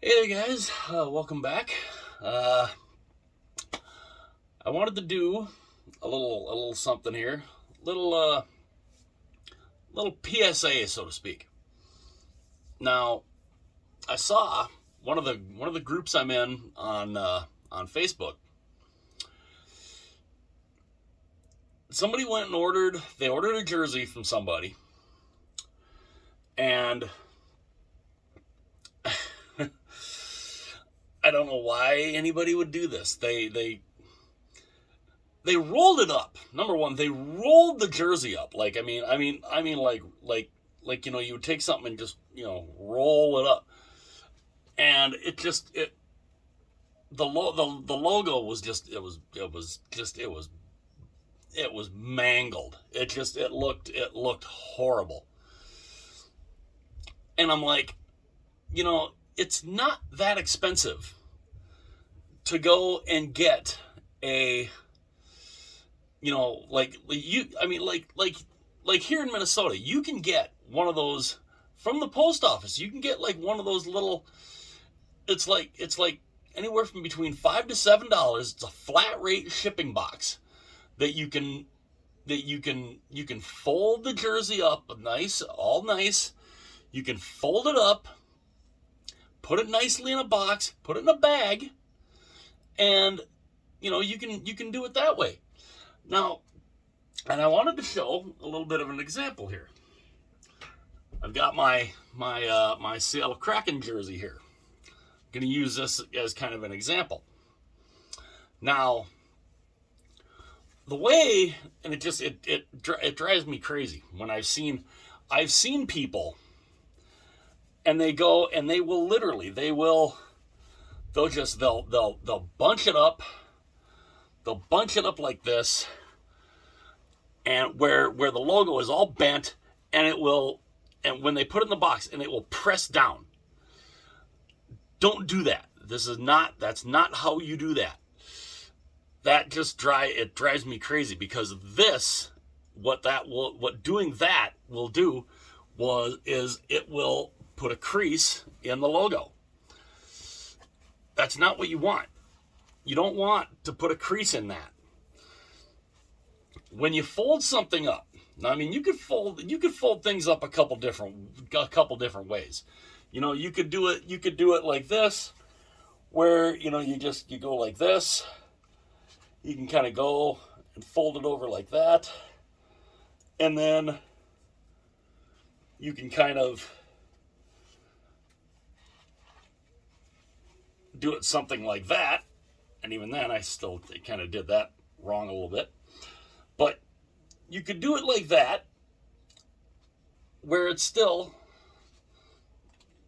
Hey there, guys. Welcome back. Uh, I wanted to do a little something here, little PSA, so to speak. Now, I saw one of the groups I'm in on Facebook. Somebody went and ordered a jersey from somebody, and I don't know why anybody would do this. They rolled it up. Number one, they rolled the jersey up. Like you would take something and just roll it up, and the logo was just it was mangled. It looked horrible, and I'm like, it's not that expensive to go and get a like here in Minnesota, you can get one of those from the post office. You can get like one of those little. It's like anywhere from between $5 to $7. It's a flat rate shipping box that you can fold the jersey up nice, all nice. You can fold it up, put it nicely in a box, put it in a bag, and you can do it that way. Now, and I wanted to show a little bit of an example here. I've got my Seattle Kraken jersey here. I'm going to use this as kind of an example. Now, the way, and it drives me crazy when I've seen people, and they go and they will literally they'll bunch it up. They'll bunch it up like this, and where the logo is all bent, and when they put it in the box, and it will press down. Don't do that. That's not how you do that. It drives me crazy, because what doing that will do is it will put a crease in the logo. That's not what you want. You don't want to put a crease in that. When you fold something up, now, I mean, you could fold things up a couple different ways. You could do it like this, where you go like this. You can kind of go and fold it over like that, and then you can kind of do it something like that. And even then, I still kind of did that wrong a little bit. But you could do it like that, where the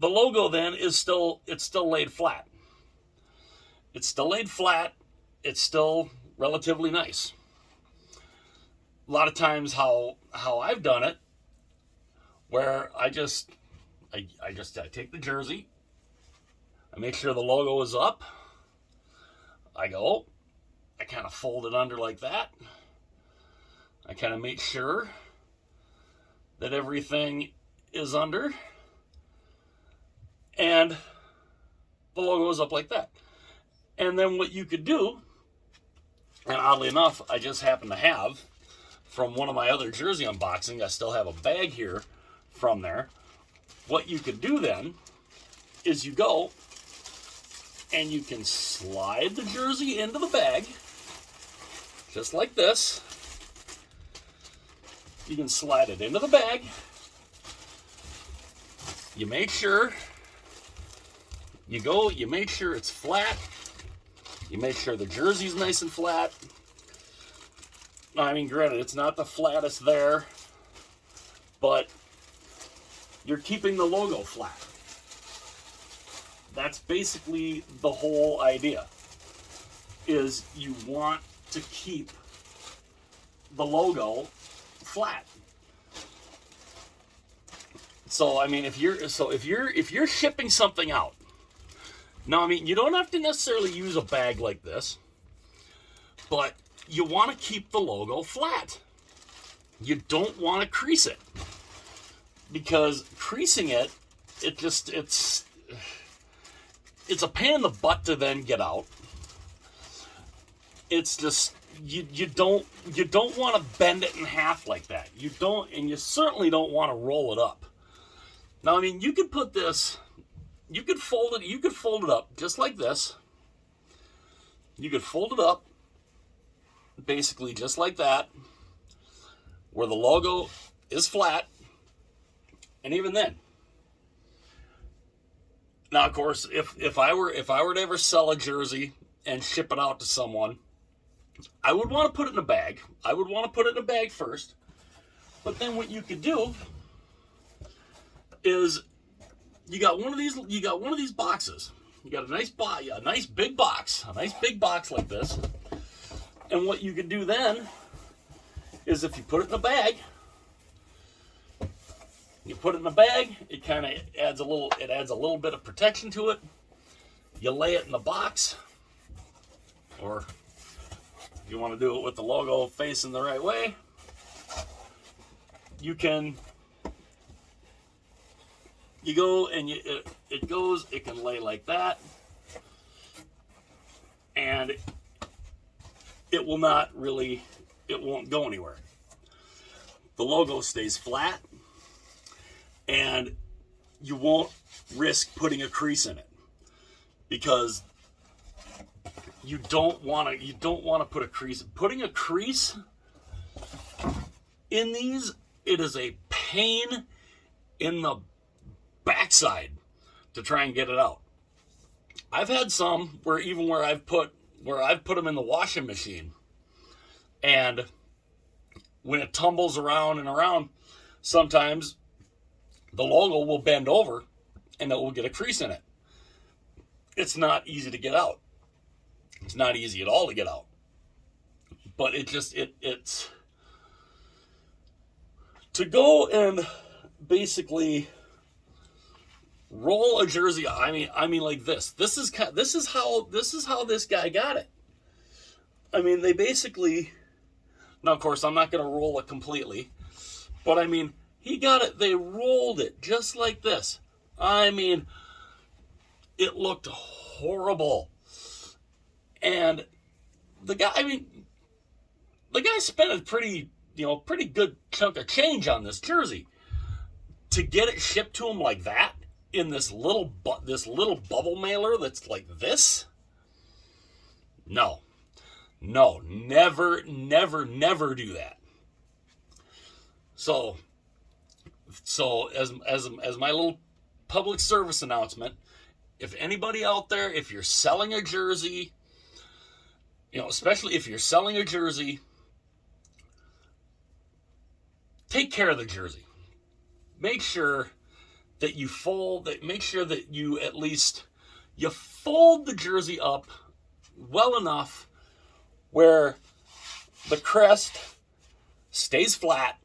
logo then it's still laid flat. It's still laid flat. It's still relatively nice. A lot of times, how I've done it, where I take the jersey, I make sure the logo is up. I kind of fold it under like that. I kind of make sure that everything is under, and the logo is up like that. And then what you could do, and oddly enough, I just happen to have from one of my other jersey unboxings, I still have a bag here from there. What you could do then is you go and you can slide the jersey into the bag, just like this. You can slide it into the bag. You make sure you make sure it's flat. You make sure the jersey's nice and flat. I mean, granted, it's not the flattest there, but you're keeping the logo flat. That's basically the whole idea, is you want to keep the logo flat. So I mean, if you're shipping something out, now I mean, you don't have to necessarily use a bag like this, but you want to keep the logo flat. You don't want to crease it, because creasing it it's a pain in the butt to then get out. It's just you don't want to bend it in half like that. You don't, and you certainly don't want to roll it up. Now, I mean, you could put this, you could fold it up just like this. You could fold it up basically just like that, where the logo is flat, and even then. Now, of course, if I were to ever sell a jersey and ship it out to someone, I would want to put it in a bag. I would want to put it in a bag first. But then what you could do is you got one of these boxes. You got a nice big box like this. And what you could do then is if you put it in a bag, it kind of adds a little bit of protection to it. You lay it in the box, or if you want to do it with the logo facing the right way, you can it can lay like that, and it won't go anywhere. The logo stays flat, and you won't risk putting a crease in it, because you don't want to put a crease. Putting a crease in these, it is a pain in the backside to try and get it out. I've had some where I've put them in the washing machine, and when it tumbles around and around, sometimes the logo will bend over and it will get a crease in it. It's not easy to get out. It's not easy at all to get out. But it's to go and basically roll a jersey. I mean like this. This is how this guy got it. I mean, they basically, now of course I'm not going to roll it completely, but I mean, he got it. They rolled it just like this. I mean, it looked horrible. And the guy spent a pretty good chunk of change on this jersey to get it shipped to him like that in this little bubble mailer that's like this. No, never do that. So as my little public service announcement, if anybody out there, if you're selling a jersey, especially if you're selling a jersey, take care of the jersey. Make sure that you fold the jersey up well enough where the crest stays flat.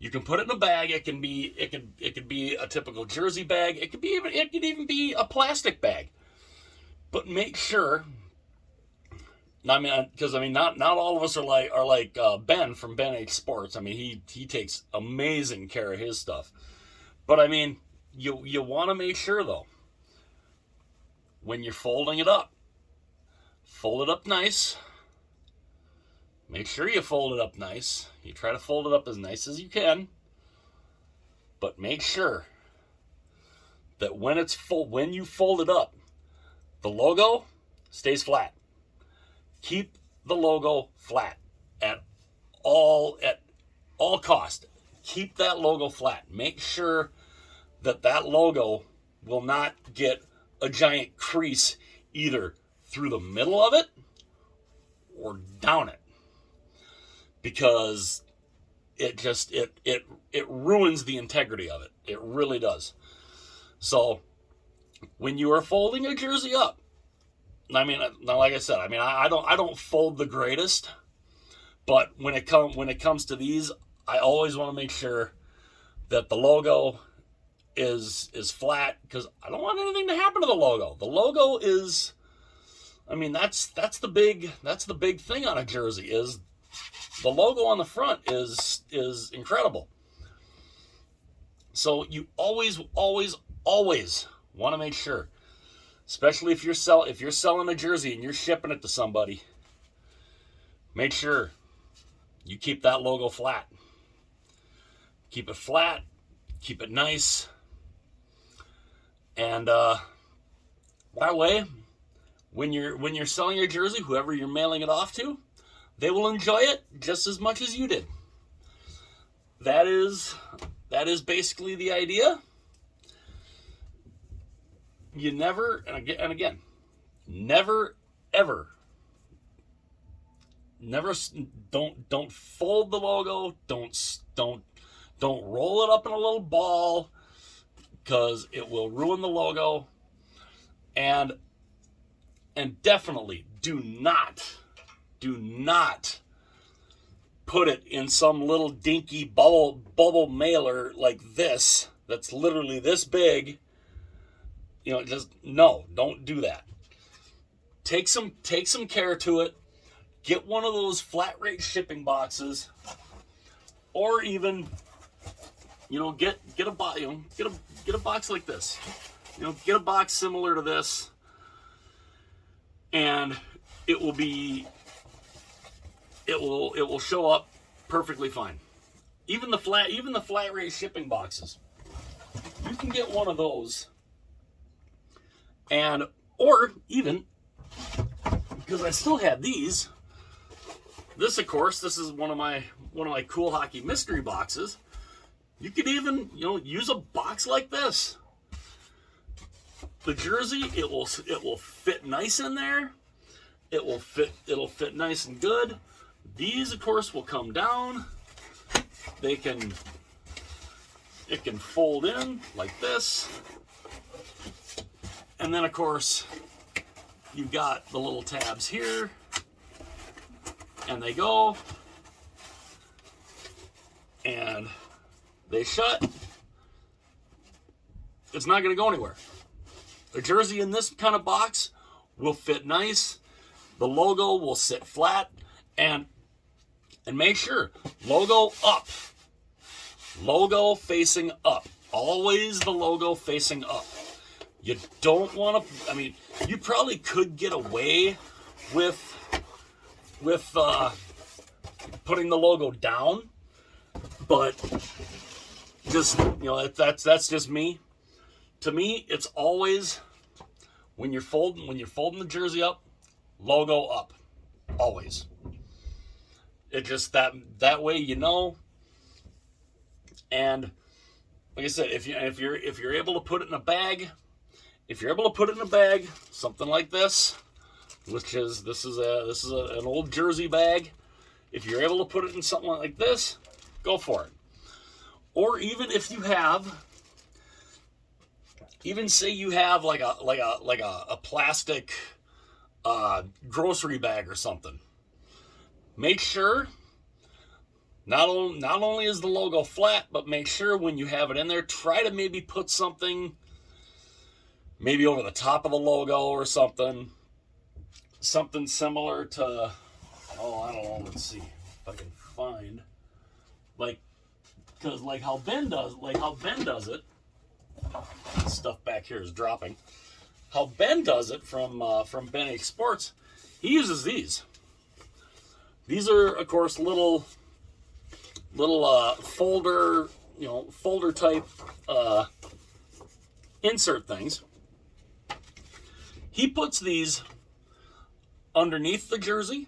You can put it in a bag. It could be a typical jersey bag. It could even be a plastic bag. But make sure. Because not all of us are like Ben from Ben H Sports. I mean, he takes amazing care of his stuff. But I mean, you want to make sure though, when you're folding it up, fold it up nice. Make sure you fold it up nice. You try to fold it up as nice as you can. But make sure that when you fold it up, the logo stays flat. Keep the logo flat at all cost. Keep that logo flat. Make sure that logo will not get a giant crease either through the middle of it or down it, because it ruins the integrity of it. It really does. So when you are folding a jersey up, now like I said, I don't fold the greatest, but when it comes to these, I always want to make sure that the logo is flat, because I don't want anything to happen to the logo. The logo is, that's the big thing on a jersey, is the logo on the front is incredible. So you always want to make sure. Especially if you're selling a jersey and you're shipping it to somebody, make sure you keep that logo flat. Keep it flat, keep it nice. And that way, when you're selling your jersey, whoever you're mailing it off to, they will enjoy it just as much as you did. That is basically the idea. You never, and again, never ever, don't fold the logo. Don't roll it up in a little ball, because it will ruin the logo. And definitely do not put it in some little dinky bubble mailer like this, that's literally this big. Just no, don't do that. Take some care to it. Get one of those flat rate shipping boxes, or even, get a box like this. Get a box similar to this, and it will show up perfectly fine. Even the flat rate shipping boxes, you can get one of those. And, or even, because I still had these, this of course, this is one of my Cool Hockey mystery boxes. You could even, use a box like this. The jersey, it will fit nice in there. It'll fit nice and good. These of course will come down. It can fold in like this. And then, of course, you've got the little tabs here, and they go, and they shut. It's not going to go anywhere. A jersey in this kind of box will fit nice. The logo will sit flat, and make sure, logo up. Logo facing up. Always the logo facing up. You don't want to, you probably could get away with putting the logo down, but just, that's just me. To me, it's always, when you're folding the jersey up, logo up. Always. It just, that way, and like I said, if you're able to put it in a bag, something like this, this is an old jersey bag. If you're able to put it in something like this, go for it. Or even if you have, say you have like a plastic grocery bag or something. Make sure not only is the logo flat, but make sure when you have it in there, try to maybe put something maybe over the top of the logo or something similar to, I don't know, let's see if I can find, because like how Ben does it, stuff back here is dropping. How Ben does it from Ben H Sports, he uses these. These are, of course, little folder type insert things. He puts these underneath the jersey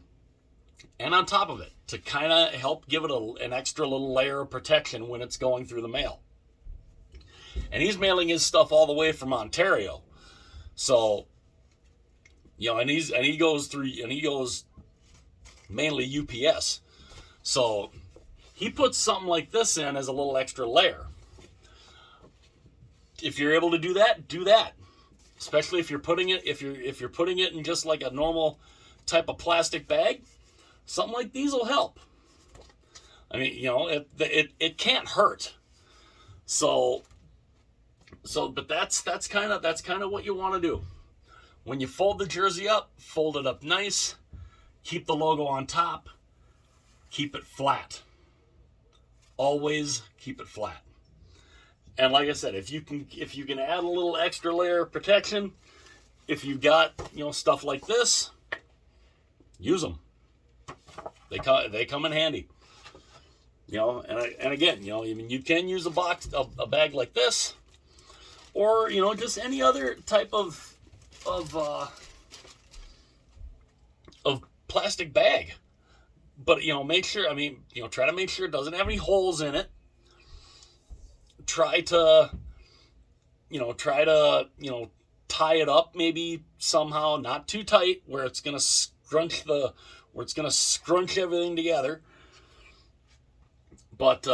and on top of it to kind of help give it an extra little layer of protection when it's going through the mail. And he's mailing his stuff all the way from Ontario. So, and he goes mainly UPS. So he puts something like this in as a little extra layer. If you're able to do that, do that. Especially if you're putting it in just like a normal type of plastic bag, something like these will help. It can't hurt. But that's kind of what you want to do. When you fold the jersey up, fold it up nice. Keep the logo on top. Keep it flat. Always keep it flat. And like I said, if you can add a little extra layer of protection, if you've got, stuff like this, use them. They come in handy. And again, you can use a bag like this, or just any other type of plastic bag. But make sure. Try to make sure it doesn't have any holes in it. Try to tie it up maybe somehow, not too tight, where it's gonna scrunch everything together. But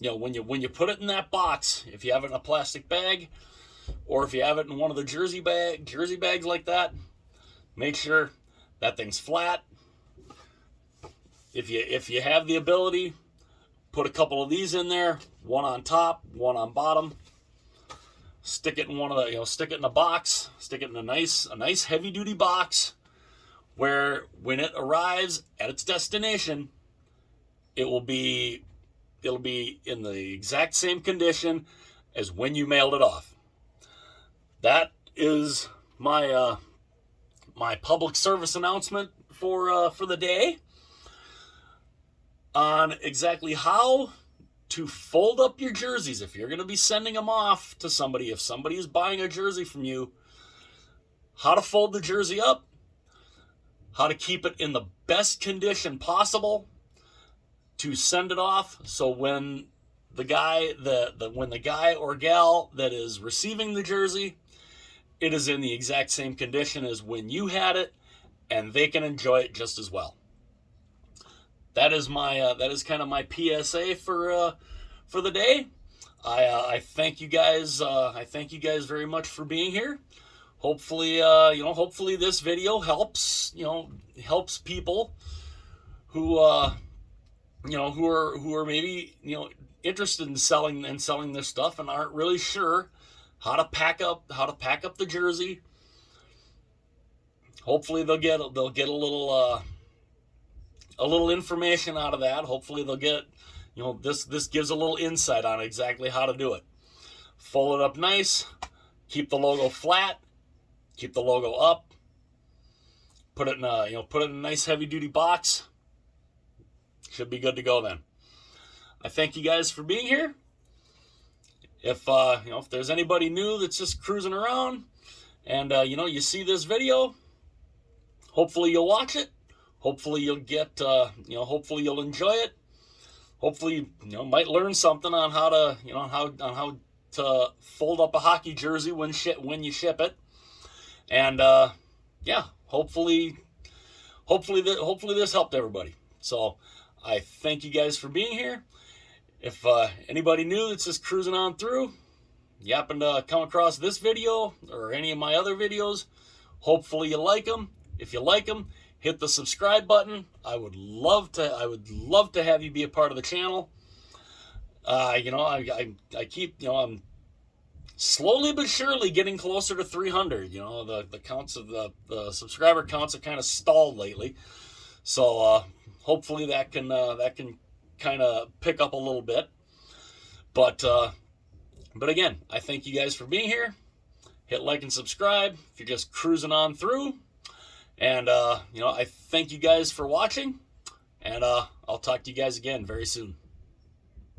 when you put it in that box, if you have it in a plastic bag, or if you have it in one of the jersey bags like that, make sure that thing's flat. If you have the ability, put a couple of these in there, one on top, one on bottom. Stick it in stick it in a box. Stick it in a nice heavy duty box, where when it arrives at its destination, it'll be in the exact same condition as when you mailed it off. That is my my public service announcement for the day on exactly how to fold up your jerseys if you're going to be sending them off to somebody. If somebody is buying a jersey from you, how to fold the jersey up, how to keep it in the best condition possible to send it off, so when the guy or gal that is receiving the jersey, it is in the exact same condition as when you had it, and they can enjoy it just as well. That is kind of my PSA for the day. I thank you guys. I thank you guys very much for being here. Hopefully, hopefully this video helps people who who are maybe interested in selling this stuff and aren't really sure how to pack up the jersey. Hopefully they'll get a little information out of that. Hopefully they'll get this gives a little insight on exactly how to do it. Fold it up nice, keep the logo flat, keep the logo up, put it in a nice heavy duty box. Should be good to go then. I thank you guys for being here. If if there's anybody new that's just cruising around and you see this video, hopefully you'll watch it. Hopefully you'll get hopefully you'll enjoy it. Hopefully might learn something on how to how to fold up a hockey jersey when you ship it. And hopefully this helped everybody. So I thank you guys for being here. If anybody new that's just cruising on through, you happen to come across this video or any of my other videos, hopefully you like them. If you like them, hit the subscribe button. I would love to have you be a part of the channel. I keep I'm slowly but surely getting closer to 300. The counts of the subscriber counts have kind of stalled lately. So hopefully that can kind of pick up a little bit. But again, I thank you guys for being here. Hit like and subscribe if you're just cruising on through. And I thank you guys for watching. And I'll talk to you guys again very soon.